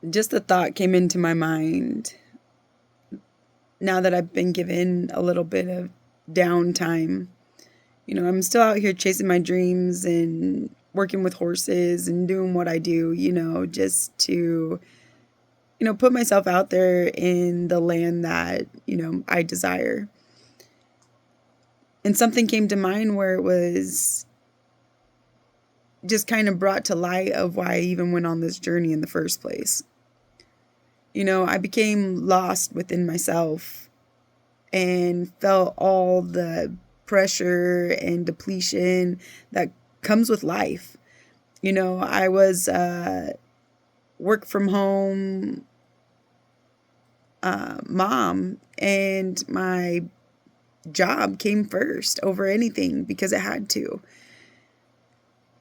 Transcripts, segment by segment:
just a thought came into my mind now that I've been given a little bit of downtime. I'm still out here chasing my dreams and working with horses and doing what I do, just to, put myself out there in the land that, I desire. And something came to mind where it was just kind of brought to light of why I even went on this journey in the first place. I became lost within myself and felt all the pressure and depletion that comes with life. I was work from home mom, and my job came first over anything because it had to.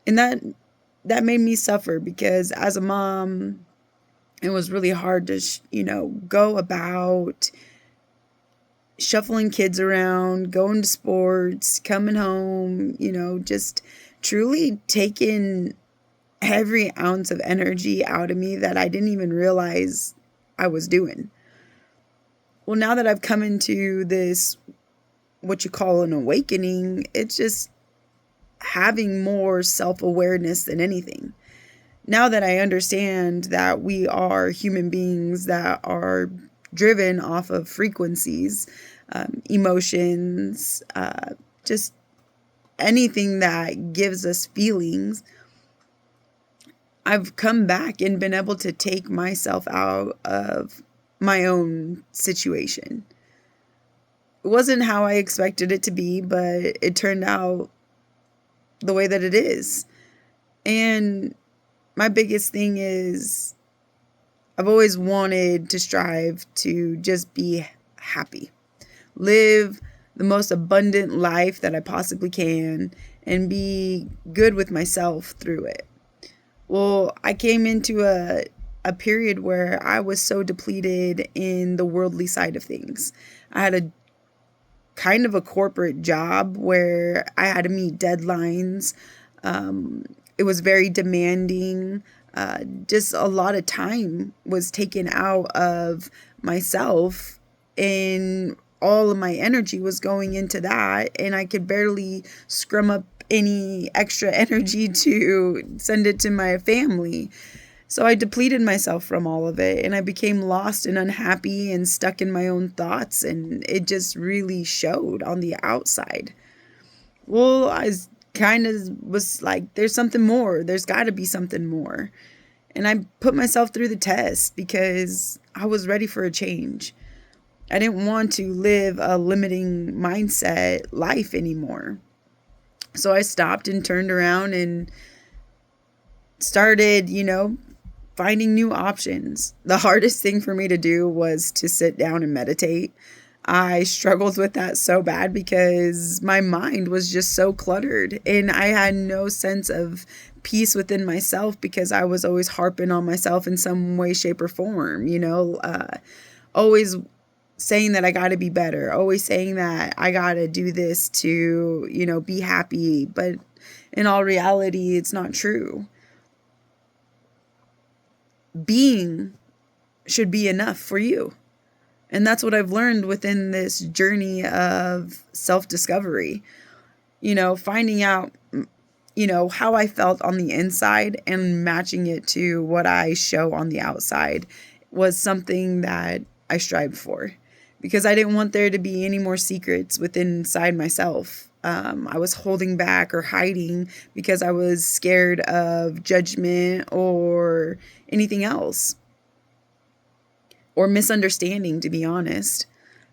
And that made me suffer because as a mom, it was really hard to, go about shuffling kids around, going to sports, coming home, just truly taking every ounce of energy out of me that I didn't even realize I was doing. Well, now that I've come into this, what you call an awakening, it's just having more self-awareness than anything. Now that I understand that we are human beings that are driven off of frequencies, emotions, just anything that gives us feelings, I've come back and been able to take myself out of my own situation. It wasn't how I expected it to be, but it turned out the way that it is. And my biggest thing is I've always wanted to strive to just be happy, live the most abundant life that I possibly can, and be good with myself through it. Well, I came into a period where I was so depleted in the worldly side of things. I had a kind of a corporate job where I had to meet deadlines. It was very demanding. Just a lot of time was taken out of myself, and all of my energy was going into that, and I could barely scrum up any extra energy to send it to my family. So I depleted myself from all of it, and I became lost and unhappy and stuck in my own thoughts, and it just really showed on the outside. Well, I kind of was like, there's something more. There's got to be something more. And I put myself through the test because I was ready for a change. I didn't want to live a limiting mindset life anymore. So I stopped and turned around and started, finding new options. The hardest thing for me to do was to sit down and meditate. I struggled with that so bad because my mind was just so cluttered, and I had no sense of peace within myself because I was always harping on myself in some way, shape, or form, always saying that I got to be better, always saying that I got to do this to, be happy. But in all reality, it's not true. Being should be enough for you. And that's what I've learned within this journey of self-discovery, finding out, how I felt on the inside and matching it to what I show on the outside was something that I strived for, because I didn't want there to be any more secrets within inside myself. I was holding back or hiding because I was scared of judgment or anything else, or misunderstanding, to be honest.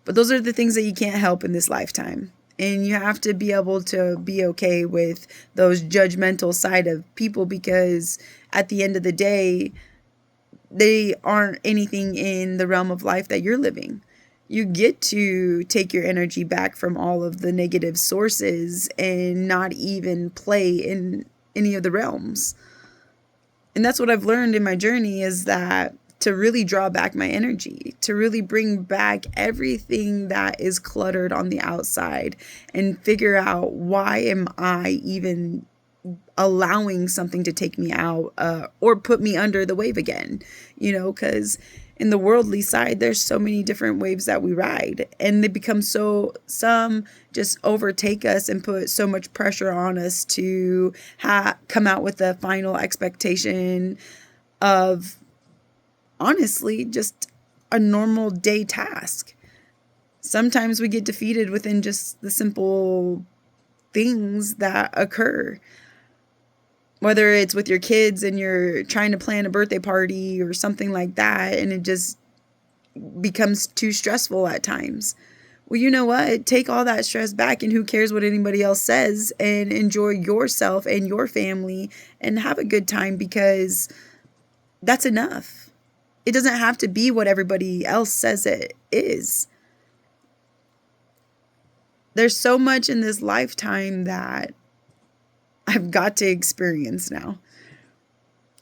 But those are the things that you can't help in this lifetime. And you have to be able to be okay with those judgmental side of people, because at the end of the day, they aren't anything in the realm of life that you're living. You get to take your energy back from all of the negative sources and not even play in any of the realms. And that's what I've learned in my journey, is that to really draw back my energy, to really bring back everything that is cluttered on the outside and figure out, why am I even allowing something to take me out or put me under the wave again, because in the worldly side, there's so many different waves that we ride, and they become some just overtake us and put so much pressure on us to come out with a final expectation of, honestly, just a normal day task. Sometimes we get defeated within just the simple things that occur, whether it's with your kids and you're trying to plan a birthday party or something like that, and it just becomes too stressful at times. Well, you know what? Take all that stress back, and who cares what anybody else says, and enjoy yourself and your family and have a good time, because that's enough. It doesn't have to be what everybody else says it is. There's so much in this lifetime that I've got to experience now.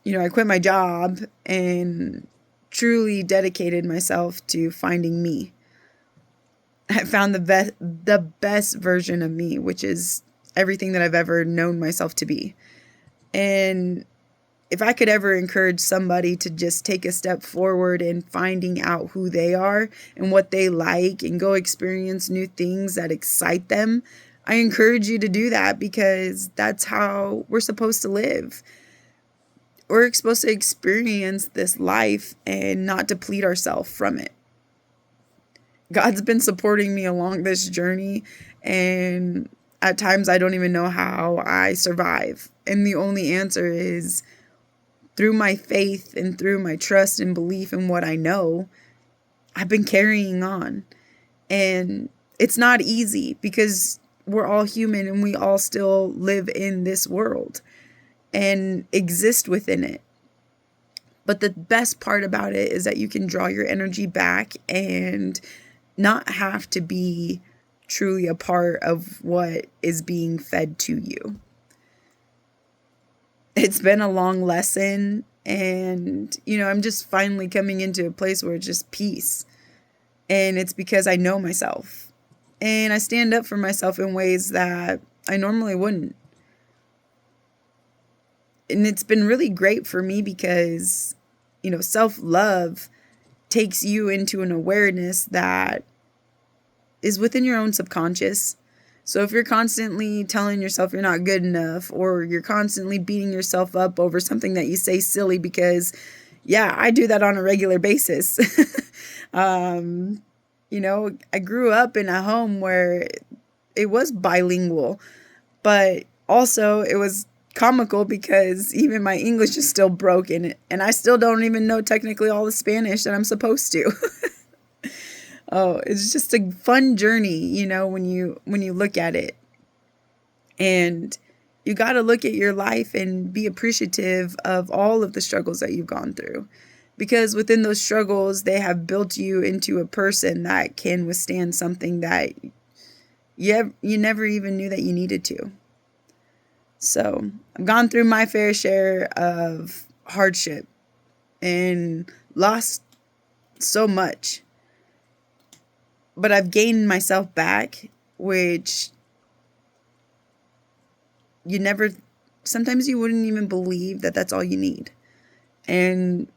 I quit my job and truly dedicated myself to finding me. I found the best version of me, which is everything that I've ever known myself to be. And if I could ever encourage somebody to just take a step forward in finding out who they are and what they like and go experience new things that excite them, I encourage you to do that, because that's how we're supposed to live. We're supposed to experience this life and not deplete ourselves from it. God's been supporting me along this journey, and at times I don't even know how I survive. And the only answer is through my faith and through my trust and belief in what I know. I've been carrying on. And it's not easy, because we're all human and we all still live in this world and exist within it. But the best part about it is that you can draw your energy back and not have to be truly a part of what is being fed to you. It's been a long lesson, and, I'm just finally coming into a place where it's just peace. And it's because I know myself. And I stand up for myself in ways that I normally wouldn't. And it's been really great for me because, self-love takes you into an awareness that is within your own subconscious. So if you're constantly telling yourself you're not good enough, or you're constantly beating yourself up over something that you say silly, because, yeah, I do that on a regular basis. I grew up in a home where it was bilingual, but also it was comical because even my English is still broken, and I still don't even know technically all the Spanish that I'm supposed to. Oh, it's just a fun journey, when you look at it. And you got to look at your life and be appreciative of all of the struggles that you've gone through. Because within those struggles, they have built you into a person that can withstand something that you never even knew that you needed to. So I've gone through my fair share of hardship and lost so much. But I've gained myself back, which sometimes you wouldn't even believe that that's all you need. And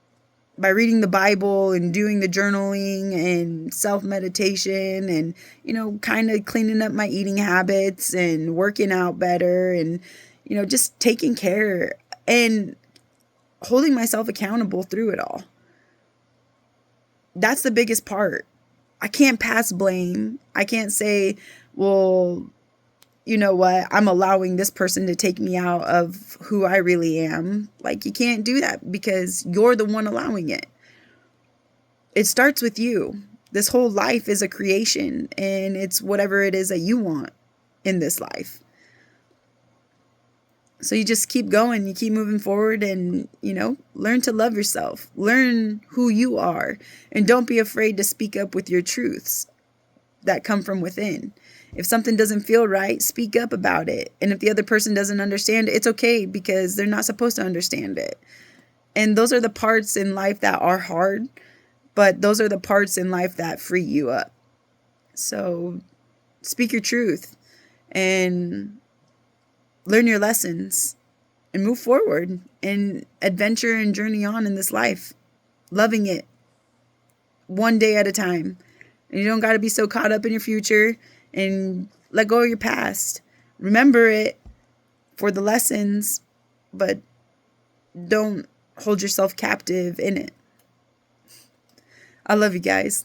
by reading the Bible and doing the journaling and self-meditation and, kind of cleaning up my eating habits and working out better and, just taking care and holding myself accountable through it all. That's the biggest part. I can't pass blame. I can't say, well, you know what, I'm allowing this person to take me out of who I really am. Like, you can't do that because you're the one allowing it. It starts with you. This whole life is a creation, and it's whatever it is that you want in this life. So you just keep going, you keep moving forward, and, learn to love yourself. Learn who you are, and don't be afraid to speak up with your truths that come from within. If something doesn't feel right, speak up about it. And if the other person doesn't understand, it's okay, because they're not supposed to understand it. And those are the parts in life that are hard, but those are the parts in life that free you up. So speak your truth and learn your lessons. and move forward and adventure and journey on in this life, loving it one day at a time. And you don't got to be so caught up in your future, and let go of your past. Remember it for the lessons, but don't hold yourself captive in it. I love you guys.